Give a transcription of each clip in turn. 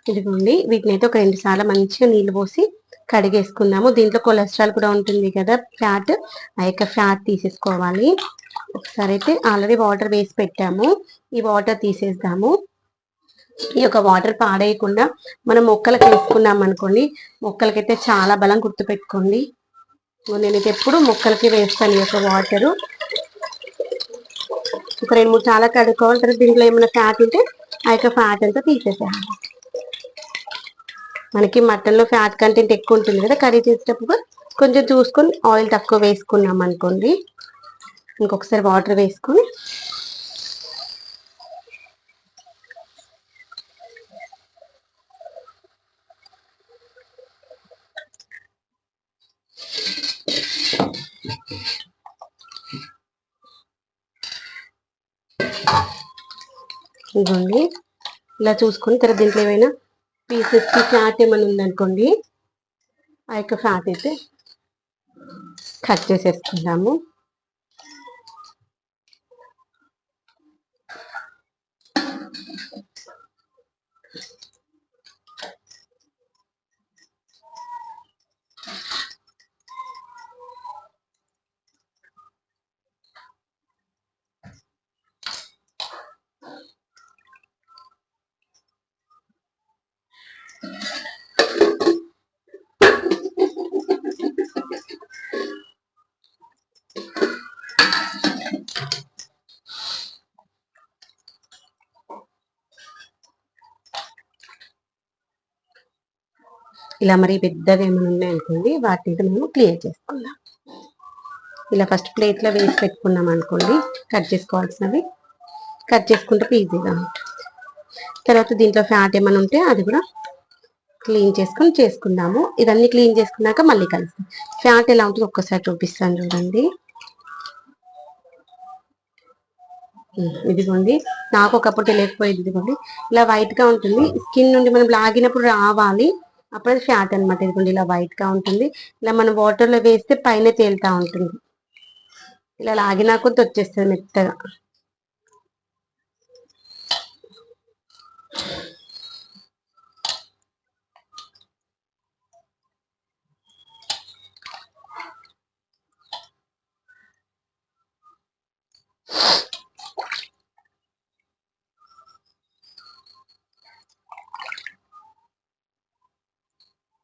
ఇదిగోండి, వీటిని అయితే ఒక 2 సార్లు మంచిగా నీళ్లు పోసి కడిగేసుకుందాము. దీంట్లో కొలెస్ట్రాల్ కూడా ఉంటుంది కదా, ఫ్యాట్. ఆ యొక్క ఫ్యాట్ తీసేసుకోవాలి. ఒకసారి అయితే ఆల్రెడీ వాటర్ వేసి పెట్టాము. ఈ వాటర్ తీసేద్దాము. ఈ యొక్క వాటర్ పాడేయకుండా మనం మొక్కలకి వేసుకున్నాం అనుకోండి, మొక్కలకైతే చాలా బలం. గుర్తుపెట్టుకోండి, నేనైతే ఎప్పుడు మొక్కలకి వేస్తాను ఈ యొక్క వాటరు. ఒక 2-3 సార్లు కడుక్కోవాలి. తర్వాత దీంట్లో ఏమైనా ఫ్యాట్ ఉంటే ఆ యొక్క ఫ్యాట్ అంతా తీసేసేయాలి. మనకి మటన్లో ఫ్యాట్ కంటెంట్ ఎక్కువ ఉంటుంది కదా, కర్రీ చేసేటప్పుడు కొంచెం చూసుకొని ఆయిల్ తక్కువ వేసుకున్నాం అనుకోండి. ఇంకొకసారి వాటర్ వేసుకొని ఇదిగోండి ఇలా చూసుకొని, తర్వాత దీంట్లో ఏమైనా పీసెస్కి ఫ్యాట్ ఏమైనా ఉందనుకోండి, ఆ యొక్క ఫ్యాట్ అయితే కట్ చేసేసుకుందాము. ఇలా మరి పెద్దగా ఏమైనా ఉన్నాయనుకోండి, వాటిని మేము క్లియర్ చేసుకుందాం. ఇలా ఫస్ట్ ప్లేట్లో వేసి పెట్టుకున్నాం అనుకోండి, కట్ చేసుకోవాల్సినవి కట్ చేసుకుంటే ఈజీగా ఉంటుంది. తర్వాత దీంట్లో ఫ్యాట్ ఏమైనా ఉంటే అది కూడా క్లీన్ చేసుకుందాము. ఇవన్నీ క్లీన్ చేసుకున్నాక మళ్ళీ కలుస్తాం. ఫ్యాట్ ఎలా ఉంటుందో ఒక్కసారి చూపిస్తాను చూడండి. ఇదిగోండి, నాకు ఒకప్పుడు తెలియకపోయేది. ఇదిగోండి ఇలా వైట్ గా ఉంటుంది. స్కిన్ నుండి మనం లాగినప్పుడు రావాలి, అప్పుడు అది ఫ్యాట్ అనమాట. ఇదిగోండి ఇలా వైట్ గా ఉంటుంది. ఇలా మనం వాటర్ లో వేస్తే పైన తేలుతా ఉంటుంది. ఇలా లాగినా కొద్ది వచ్చేస్తుంది మెత్తగా.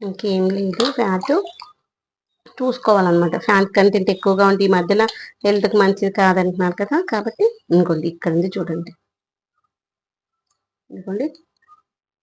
ఇంకేం లేదు, ఫ్యాట్ చూసుకోవాలన్నమాట. ఫ్యాట్ కంటెంట్ ఎక్కువగా ఉంటే ఈ మధ్యలో హెల్త్కి మంచిది కాదంటున్నారు కదా, కాబట్టి ఇంకోండి ఇక్కడ ఉంది చూడండి. ఇదిగోండి